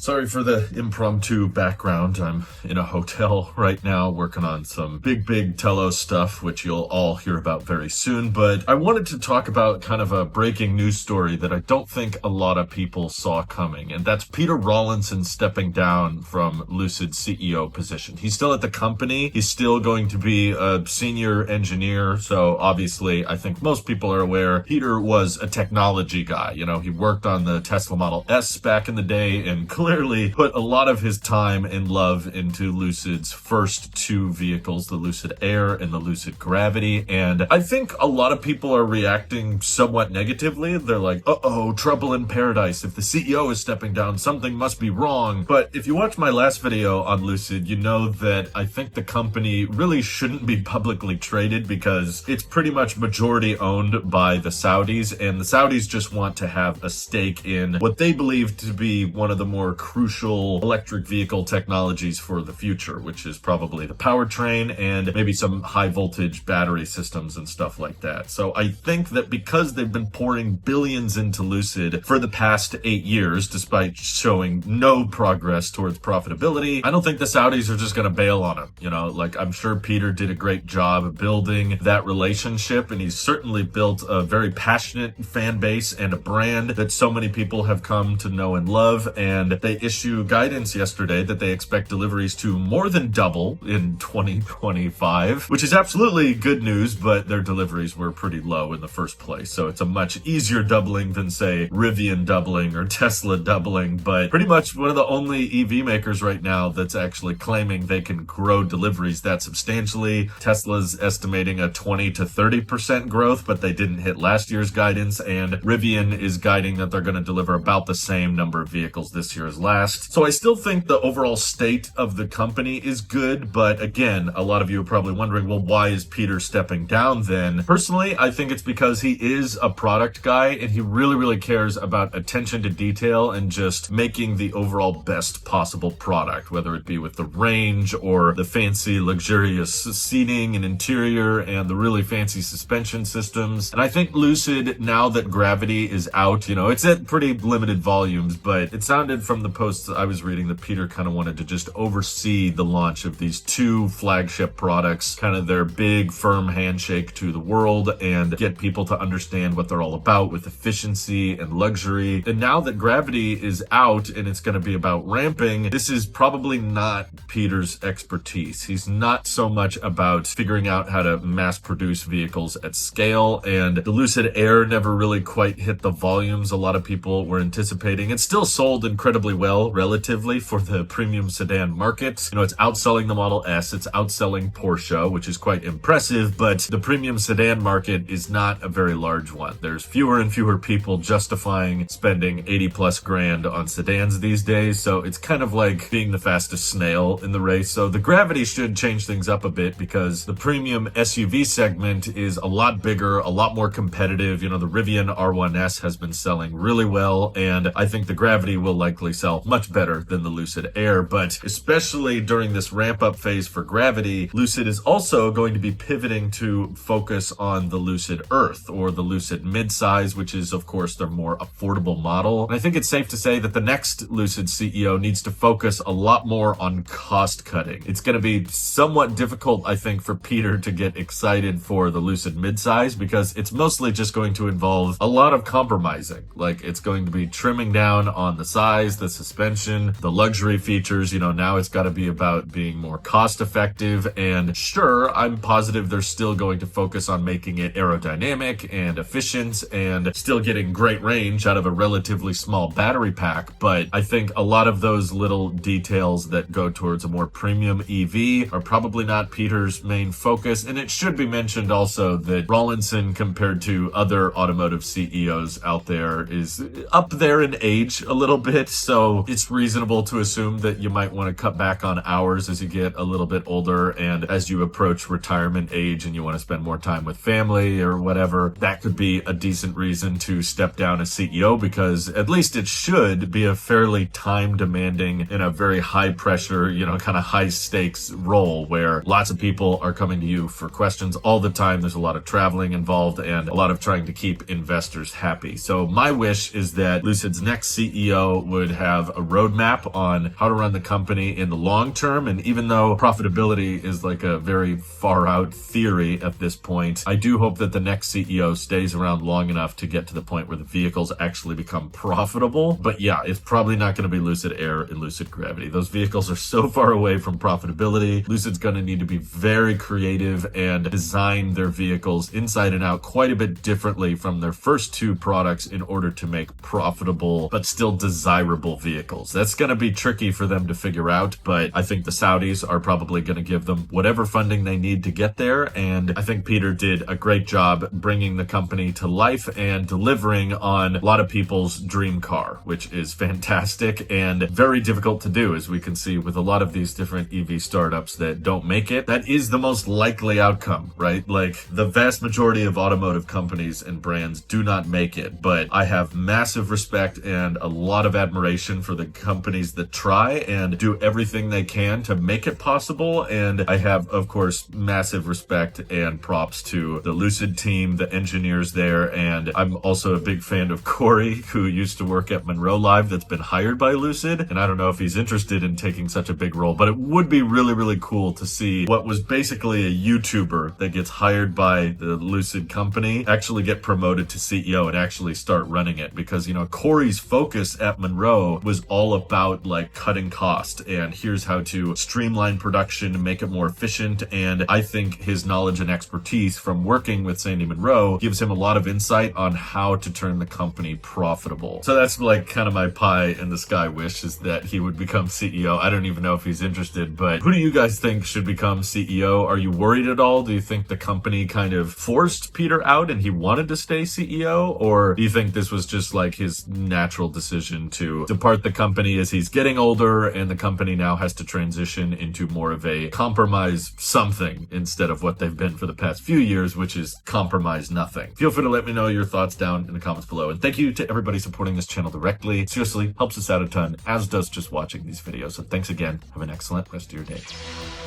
Sorry for the impromptu background. I'm in a hotel right now working on some big Telos stuff, which you'll all hear about very soon. But I wanted to talk about kind of a breaking news story that I don't think a lot of people saw coming. And that's Peter Rawlinson stepping down from Lucid's CEO position. He's still at the company. He's still going to be a senior engineer. So obviously, I think most people are aware Peter was a technology guy. You know, he worked on the Tesla Model S back in the day and clearly put a lot of his time and love into Lucid's first two vehicles, the Lucid Air and the Lucid Gravity. And I think a lot of people are reacting somewhat negatively. They're like, uh-oh, trouble in paradise. If the CEO is stepping down, something must be wrong. But if you watch my last video on Lucid, you know that I think the company really shouldn't be publicly traded because it's pretty much majority owned by the Saudis, and the Saudis just want to have a stake in what they believe to be one of the more crucial electric vehicle technologies for the future, which is probably the powertrain and maybe some high voltage battery systems and stuff like that. So I think that because they've been pouring billions into Lucid for the past 8 years, despite showing no progress towards profitability, I don't think the Saudis are just going to bail on him. You know, like, I'm sure Peter did a great job building that relationship, and he's certainly built a very passionate fan base and a brand that so many people have come to know and love. And they issue guidance yesterday that they expect deliveries to more than double in 2025, which is absolutely good news, but their deliveries were pretty low in the first place. So it's a much easier doubling than, say, Rivian doubling or Tesla doubling, but pretty much one of the only EV makers right now that's actually claiming they can grow deliveries that substantially. Tesla's estimating a 20 to 30% growth, but they didn't hit last year's guidance, and Rivian is guiding that they're going to deliver about the same number of vehicles this year as last. So I still think the overall state of the company is good, but again, a lot of you are probably wondering, well, why is Peter stepping down then? Personally, I think it's because he is a product guy and he really cares about attention to detail and just making the overall best possible product, whether it be with the range or the fancy luxurious seating and interior and the really fancy suspension systems. And I think Lucid, now that Gravity is out, you know, it's at pretty limited volumes, but it sounded from the posts I was reading that Peter kind of wanted to just oversee the launch of these two flagship products, kind of their big firm handshake to the world and get people to understand what they're all about with efficiency and luxury. And now that Gravity is out and it's going to be about ramping, this is probably not Peter's expertise. He's not so much about figuring out how to mass produce vehicles at scale, and the Lucid Air never really quite hit the volumes a lot of people were anticipating. It's still sold incredibly well relatively for the premium sedan market. You know, it's outselling the Model S, it's outselling Porsche, which is quite impressive, but the premium sedan market is not a very large one. There's fewer and fewer people justifying spending 80 plus grand on sedans these days, so it's kind of like being the fastest snail in the race. So the Gravity should change things up a bit because the premium SUV segment is a lot bigger, a lot more competitive. You know, the Rivian R1S has been selling really well, and I think the Gravity will likely sell much better than the Lucid Air. But especially during this ramp up phase for Gravity, Lucid is also going to be pivoting to focus on the Lucid Earth, or the Lucid Midsize, which is of course their more affordable model. And I think it's safe to say that the next Lucid CEO needs to focus a lot more on cost cutting. It's going to be somewhat difficult, I think, for Peter to get excited for the Lucid Midsize because it's mostly just going to involve a lot of compromising. Like, it's going to be trimming down on the size, the suspension, the luxury features. You know, now it's got to be about being more cost effective. And sure, I'm positive they're still going to focus on making it aerodynamic and efficient and still getting great range out of a relatively small battery pack. But I think a lot of those little details that go towards a more premium EV are probably not Peter's main focus. And it should be mentioned also that Rawlinson, compared to other automotive CEOs out there, is up there in age a little bit. So it's reasonable to assume that you might want to cut back on hours as you get a little bit older and as you approach retirement age and you want to spend more time with family or whatever. That could be a decent reason to step down as CEO, because at least it should be a fairly time demanding and a very high pressure, you know, kind of high stakes role where lots of people are coming to you for questions all the time. There's a lot of traveling involved and a lot of trying to keep investors happy. So my wish is that Lucid's next CEO would have have a roadmap on how to run the company in the long term. And even though profitability is like a very far out theory at this point, I do hope that the next CEO stays around long enough to get to the point where the vehicles actually become profitable. But yeah, it's probably not going to be Lucid Air and Lucid Gravity. Those vehicles are so far away from profitability. Lucid's going to need to be very creative and design their vehicles inside and out quite a bit differently from their first two products in order to make profitable but still desirable vehicles. That's going to be tricky for them to figure out, but I think the Saudis are probably going to give them whatever funding they need to get there. And I think Peter did a great job bringing the company to life and delivering on a lot of people's dream car, which is fantastic and very difficult to do, as we can see with a lot of these different EV startups that don't make it. That is the most likely outcome, right? Like, the vast majority of automotive companies and brands do not make it, but I have massive respect and a lot of admiration for the companies that try and do everything they can to make it possible. And I have, of course, massive respect and props to the Lucid team, the engineers there, and I'm also a big fan of Corey, who used to work at Monroe Live, that's been hired by Lucid, and I don't know if he's interested in taking such a big role, but it would be really, really cool to see what was basically a YouTuber that gets hired by the Lucid company actually get promoted to CEO and actually start running it. Because, you know, Corey's focus at Monroe was all about like cutting cost and here's how to streamline production and make it more efficient. And I think his knowledge and expertise from working with Sandy Monroe gives him a lot of insight on how to turn the company profitable. So that's like kind of my pie in the sky wish, is that he would become CEO. I don't even know if he's interested, but who do you guys think should become CEO? Are you worried at all? Do you think the company kind of forced Peter out and he wanted to stay CEO? Or do you think this was just like his natural decision to depart the company as he's getting older and the company now has to transition into more of a compromise something instead of what they've been for the past few years, which is compromise nothing? Feel free to let me know your thoughts down in the comments below. And thank you to everybody supporting this channel directly. It seriously helps us out a ton, as does just watching these videos. So thanks again. Have an excellent rest of your day.